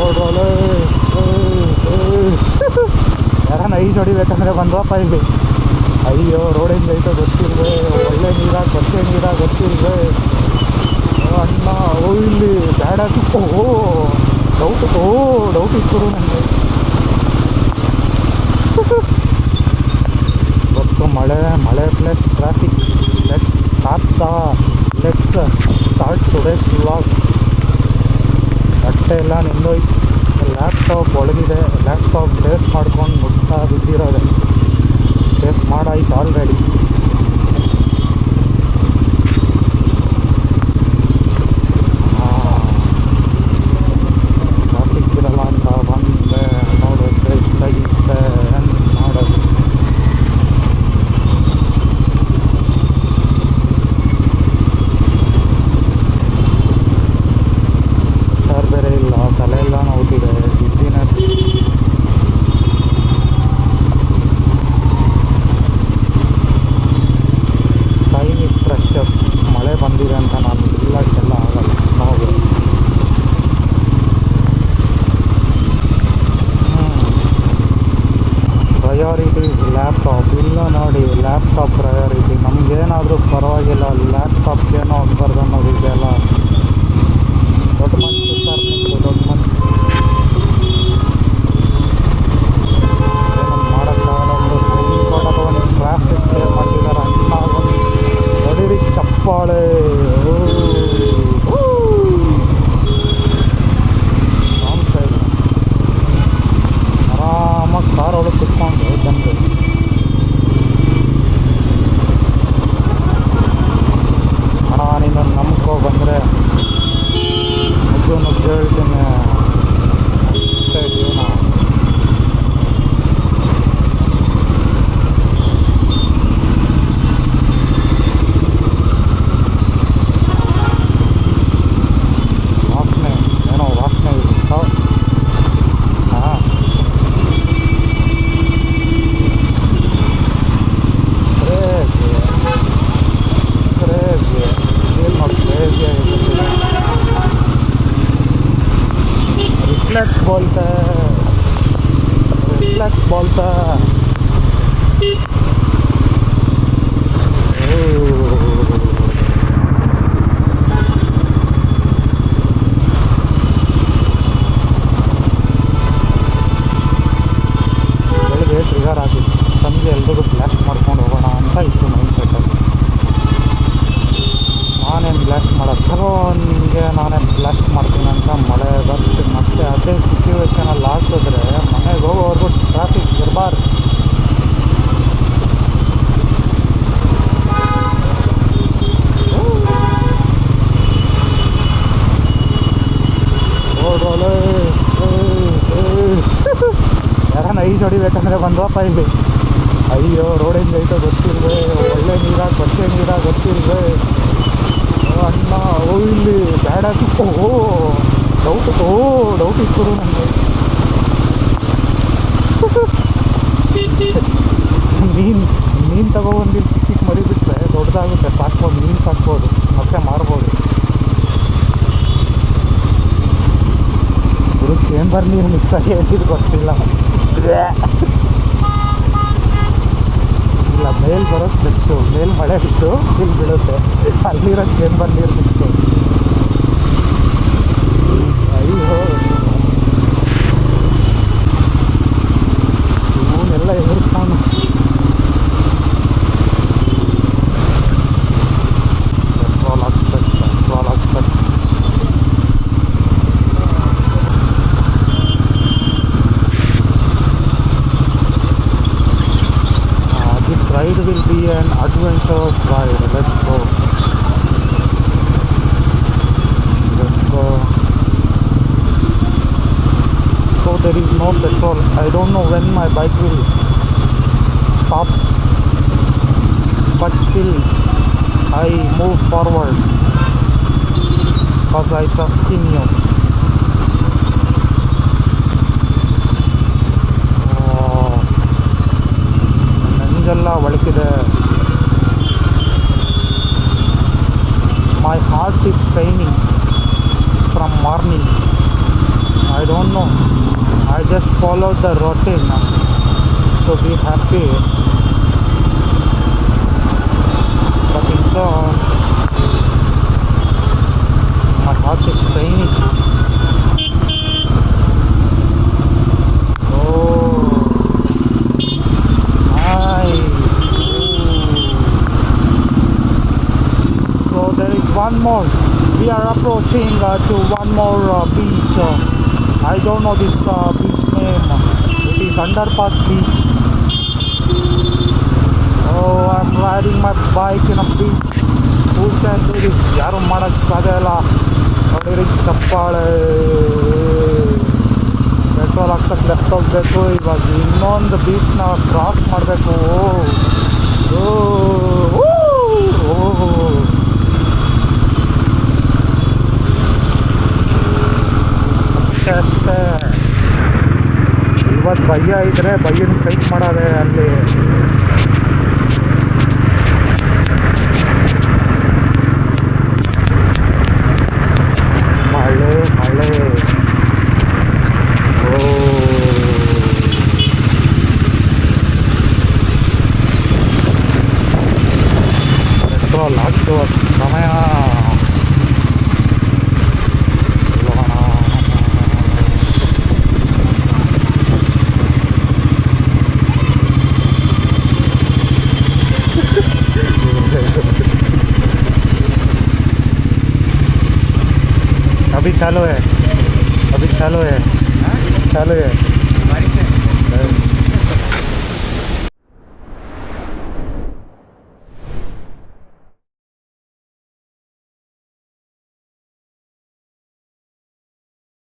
ನೋಡ್ರೋಲೆ ಯಾರನ್ನ ಐದು ಹೊಡಿಬೇಕಂದ್ರೆ ಬಂದ್ವಪ್ಪ ಇಲ್ಲಿ. ಅಯ್ಯೋ ರೋಡ್ ಹೆಂಗೈತೋ ಗೊತ್ತಿಲ್ವೇ, ಒಳ್ಳೆ ನೀರಾಗ ಬಚ್ಚೆ ನೀರಾಗ ಗೊತ್ತಿಲ್ವೇ ಅಣ್ಣ. ಇಲ್ಲಿ ಬ್ಯಾಡ ಡೌಟ್ ಇತ್ತು ನನಗೆ ಗೊತ್ತು. ಮಳೆ plus traffic. Let's start today's vlog. ಬಟ್ಟೆ ಎಲ್ಲ ನಿಂದೋಯ್ತು, ಲ್ಯಾಪ್ಟಾಪ್ ಒಳಗಿದೆ. ಲ್ಯಾಪ್ಟಾಪ್ ಸೇಫ್ ಮಾಡ್ಕೊಂಡು ಮುಟ್ತಾ ಬಿದ್ದಿರೋದೆ. ಸೇಫ್ ಮಾಡಾಯ್ತು ಆಲ್ರೆಡಿ. ಟ್ರಾಫಿಕ್ ಇರಲ್ಲ ಅಂತ ಬಂದೆ ನೋಡಿದ್ರೆ ಇದ್ದಾಗಿತ್ತೆ ಮಾಡೋದು. ಸರ್ ಬೇರೆ ಇಲ್ಲ, ತಲೆ ಎಲ್ಲ ನೋವುತ್ತಿದೆ, ಬಿಸಿನೆಸ್. Time is precious. ಮಳೆ ಬಂದಿದೆ ಅಂತ ನಾನು ಇಲ್ಲಕ್ಕೆಲ್ಲ ಆಗಲ್ಲ. ನಾವು ಪ್ರಯಾರಿಟೀಸ್ ಲ್ಯಾಪ್ಟಾಪ್. ಇಲ್ಲ ನೋಡಿ, ಲ್ಯಾಪ್ಟಾಪ್ ಪ್ರಯಾರಿಟಿ. ನಮಗೇನಾದರೂ ಪರವಾಗಿಲ್ಲ, ಲ್ಯಾಪ್ಟಾಪ್ಗೇನೋ ಆಗ್ಬಾರ್ದು ಅನ್ನೋದು ಇದೆಯಲ್ಲ. ದೊಡ್ಡ ಮನಸ್ಸು ಸರ್ ನಿಮ್ಮದು, ದೊಡ್ಡ ಮನಸ್ಸು. ಏನೊಂದು ಮಾಡೋಕ್ಕಾಗಲ್ಲ. ಒಂದು ಟ್ರೈನ್ ಕೊಡೋದು, ಒಂದು ಟ್ರಾಫಿಕ್ ಕ್ಲಿಯರ್ ಮಾಡಿದ್ದಾರೆ. ಅಣ್ಣ ಒಂದು ಹೊಡಿರಿ ಚಪ್ಪಾಳೆ. ಆರಾಮಾಗಿ ಕಾರ್ ಒಳಗೆ ಕುತ್ಕೊಂಡು ಬಂದು ಅಣ್ಣ ನೀನೊಂದು ನಂಬ್ಕೊ ಬಂದರೆ ನುಗ್ಗು ಹೇಳ್ತೀನಿ ಅಷ್ಟೇ ಜೀವನ. ವಾಸನೆ ಏನೋ ವಾಸನೆ ಇರುತ್ತೋ. ಹಾಂ ಕ್ರೇಜಿ ಏನು ನೋಡಿ, ಕ್ರೇಜಿ ಆಗಿರುತ್ತೆ. रिफ्लेक्स बोलता ಬೆಳಿಗ್ಗೆ ಟ್ರಿಗರ್ ಆಗಿತ್ತು. ಸಂಜೆ ಎಲ್ರಿಗೂ ಬ್ಲಾಸ್ಟ್ ಮಾಡ್ಕೊಂಡು ಹೋಗೋಣ ಅಂತ ಇತ್ತು ಮೈಂಡ್ ಸೆಟ್ಟಲ್ಲಿ. ನಾನೇನು ಬ್ಲಾಸ್ಟ್ ಮಾಡೋಕ್ಕೋ ನಿಮಗೆ, ನಾನೇನು ಬ್ಲಾಸ್ಟ್ ಮಾಡ್ತೀನಿ ಅಂತ ಮಳೆ ಬರ್ತು. ಮತ್ತೆ ಅದೇ ಸಿಚುವೇಶನಲ್ಲಿ ಹಾಕಿದ್ರೆ ಮನೆಗೆ ಹೋಗೋವರೆಗೂ ಟ್ರಾಫಿಕ್ ಇರಬಾರ್ದು. ನೋಡ್ರೋಲೆ ಯಾರನ್ನ ಐದು ಹೊಡಿಬೇಕಂದ್ರೆ ಬಂದ್ವಪ್ಪ ಇಲ್ಲಿ. ಅಯ್ಯೋ ರೋಡ್ ಹೆಂಗೈತೋ ಗೊತ್ತಿಲ್ವೇ, ಒಳ್ಳೆ ನೀರಾಗ ಬಚ್ಚೆ ನೀರಾಗ ಗೊತ್ತಿಲ್ವೇ ಅಣ್ಣ. ಇಲ್ಲಿ ಬ್ಯಾಡ ಡೌಟ್ ಇತ್ತು ನನಗೆ. ಮೀನು ತಗೊಬಂದಿಲ್ಲಿ ಚಿಕ್ಕ ಮರಿ ಬಿಟ್ಟರೆ ದೊಡ್ಡದಾಗುತ್ತೆ, ಸಾಕ್ಬೋದು. ಮೀನು ಸಾಕ್ಬೋದು, ಮತ್ತೆ ಮಾರ್ಬೋದು. ಇವರು ಚೇಂಬರ್ ನೀರು ಮಿಕ್ಸ್ ಆಗಿ ಹೇಳಿದ್ದು ಗೊತ್ತಿಲ್ಲ. ಇಲ್ಲ ಮೇಲ್ ಬರೋದು ಫ್ರೆಶ್ಶು, ಮೇಲ್ ಮಳೆ ಬಿಟ್ಟು ಇಲ್ಲಿ ಬೀಳುತ್ತೆ. ಅಲ್ಲಿರೋ ಚೇಂಬರ್ ನೀರು ಮಿಕ್ಸು. ಅಯ್ಯೋ ಇವನ್ನೆಲ್ಲ ಎದುರಿಸ್ತಾನು. ಪೆಟ್ರೋಲ್ ಹಾಕ್ಬೇಕು. This ride will be an adventurous ride. Let's go. So there is no petrol. I don't know when my bike will stop, but still I move forward because I trust in you. ನೆಂಜೆಲ್ಲ ಒಳಗಿದೆ. My heart is paining from morning. I don't know. I just followed the routine to be happy. But in turn, my heart is paining. Oh, nice. So there is one more. We are approaching to one more beach. I don't know this beach name. It is Underpass Beach. Oh, I'm riding my bike in a beach. Who can do this? ಯಾರು ಮಾಡೋಕ್ಕಾಗೇ ಇಲ್ಲ. ನೋಡಿರಿ ಚಪ್ಪಾಳೆ. Petrol ಹಾಕ್ಸಕ್ಕೆ left ಹೋಗಬೇಕು. ಇವಾಗ ಇನ್ನೊಂದು ಬೀಚ್ನ cross ಮಾಡಬೇಕು. ಅಷ್ಟೇ ಇವತ್ತು ಭಯ್ಯ ಇದ್ರೆ ಭಯ್ಯನ ಫೈಟ್ ಮಾಡೋದೆ ಅಲ್ಲಿ. ಮಳೆ ಮಳೆ. ಓ ಪೆಟ್ರೋಲ್ ಹಾಕುವ ಸಮಯ. अभी चालू है, अभी चालू है, चालू है.